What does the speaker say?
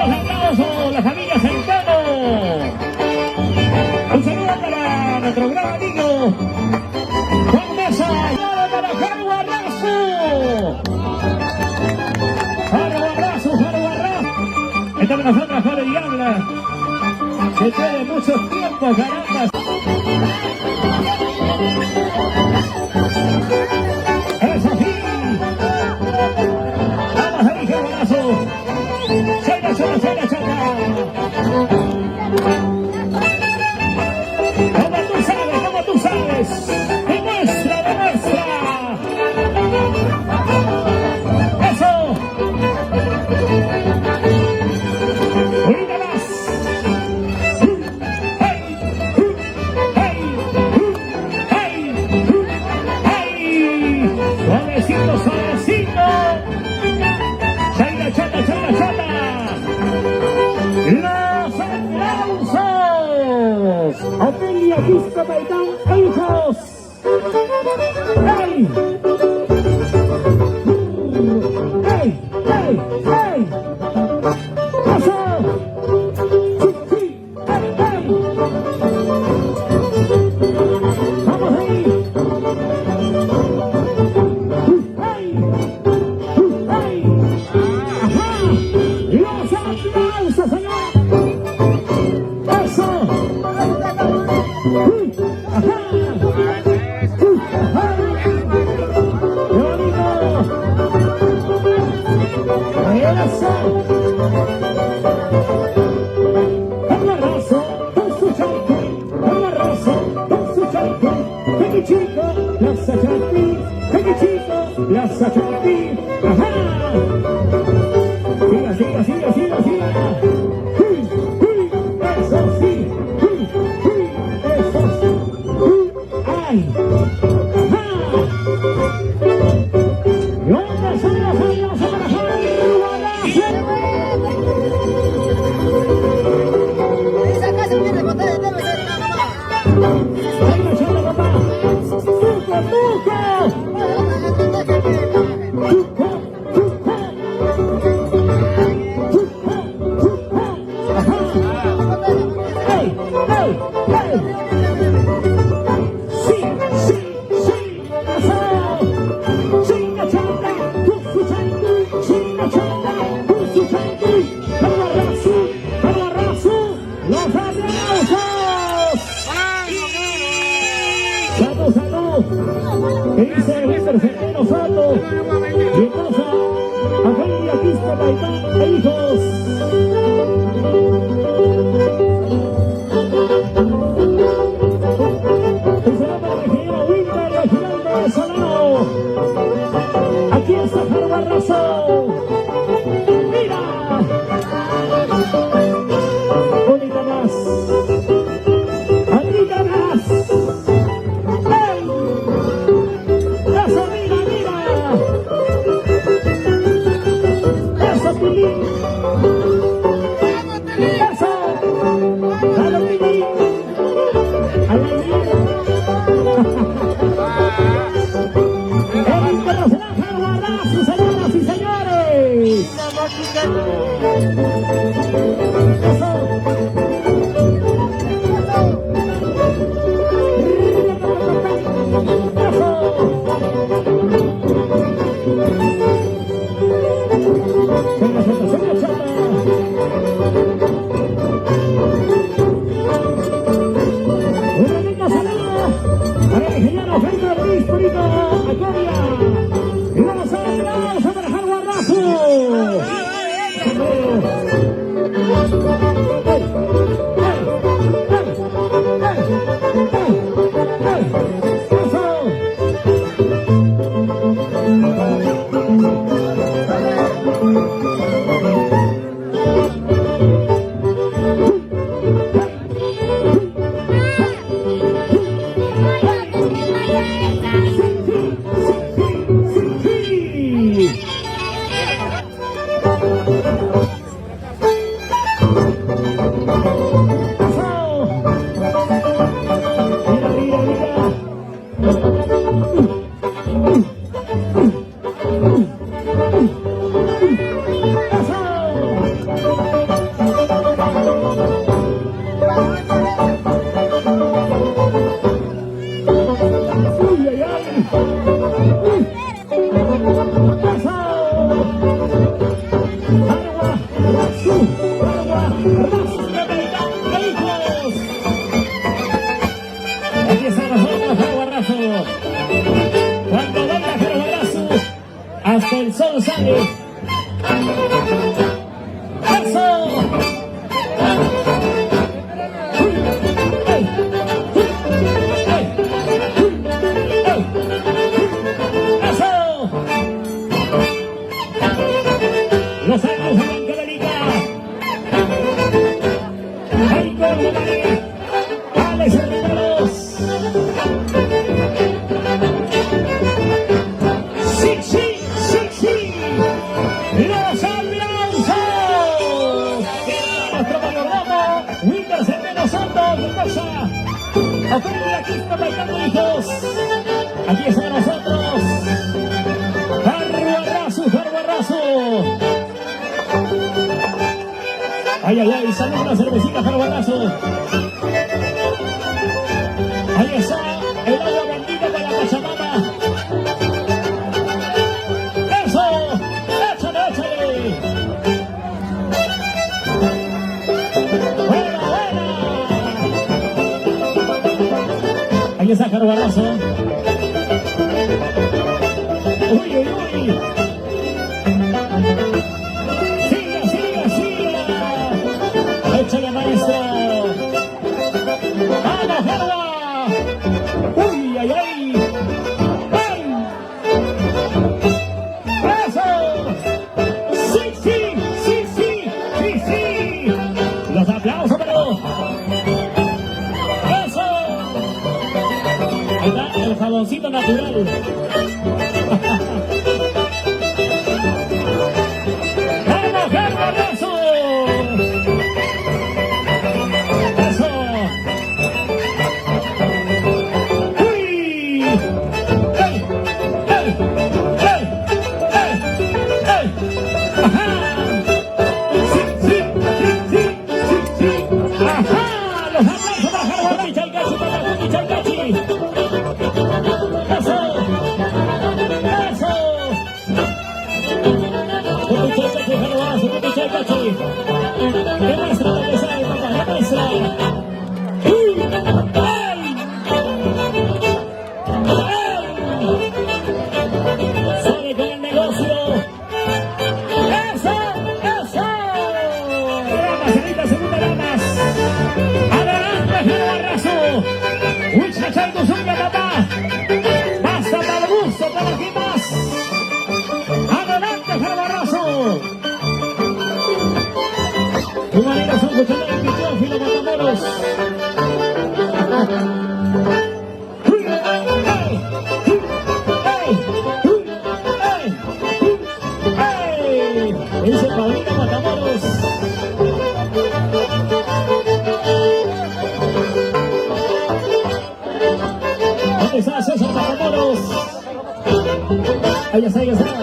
los aplausos, la familia Centeno. Un saludo para nuestro gran amigo Juan Mesa, para Jaro Barrazo. Jaro Barrazo. Está con nosotros Jaro Diabla, que tiene mucho tiempo, caramba. Eso sí. Vamos ahí, Jaro Barrazo. Chata. Como tú sabes. Demuestra. Eso. Ahorita más. Suavecito. Chata. Los aplausos. Ofelia Quispe Baitán e hijos. ¡Hey! ¡Eso! ¡Sí! ¡Hey! ¡Vamos ahí! ¡Hey! ¡Ajá! ¡Los aplausos, señor! ¡Eso! ¡Ajá! Plaza Champi, ajá. Siga. Eso sí. Ay. Ajá. Y otra son las años para Esa casa viene de botar de tema, dice Víctor Centeno Soto, y esposa Ofelia Quispe Baitán e hijos. Un saludo para el ingeniero Wilmer y el gigante Solano. Aquí está Jaro Barrazo. ¡Mira! Bonita más. Ofelia, aquí está bailando, hijos. Aquí está nosotros. Jarguarrazo, Jarguarrazo. Ay, ay, ay, salud una cervecita, Jarguarrazo. Ahí está el agua bendita de la Pachamama. ¡Eso! ¡Échale, échale! ¡Buena, buena! Ahí está Jarguarrazo. ¡Uy, uy, uy! ¡Siga, siga, siga! ¡Échale, maestro! ¡Vamos, Jarguarrazo! ¡Uy, ay, ay! ¡Ay! ¡Eso! ¡Sí, sí, sí, sí, sí, sí! ¡Los aplausos, pero! ¡Eso! Ahí está el jaboncito natural. ¡Vamos, Jarguarrazo! ¡Eso! Sale con el negocio. ¡Eso! ¡Eso! Damas, señoritas, segunda damas. Adelante, Jarguarrazo. Huichachando su papá. Basta para el gusto, para aquí más. Adelante, Jarguarrazo. Tu manera son escuchando el micrófono, Matamoros. Dice Paulina Matamoros. ¿Dónde está César Matamoros? Ahí está, ahí está.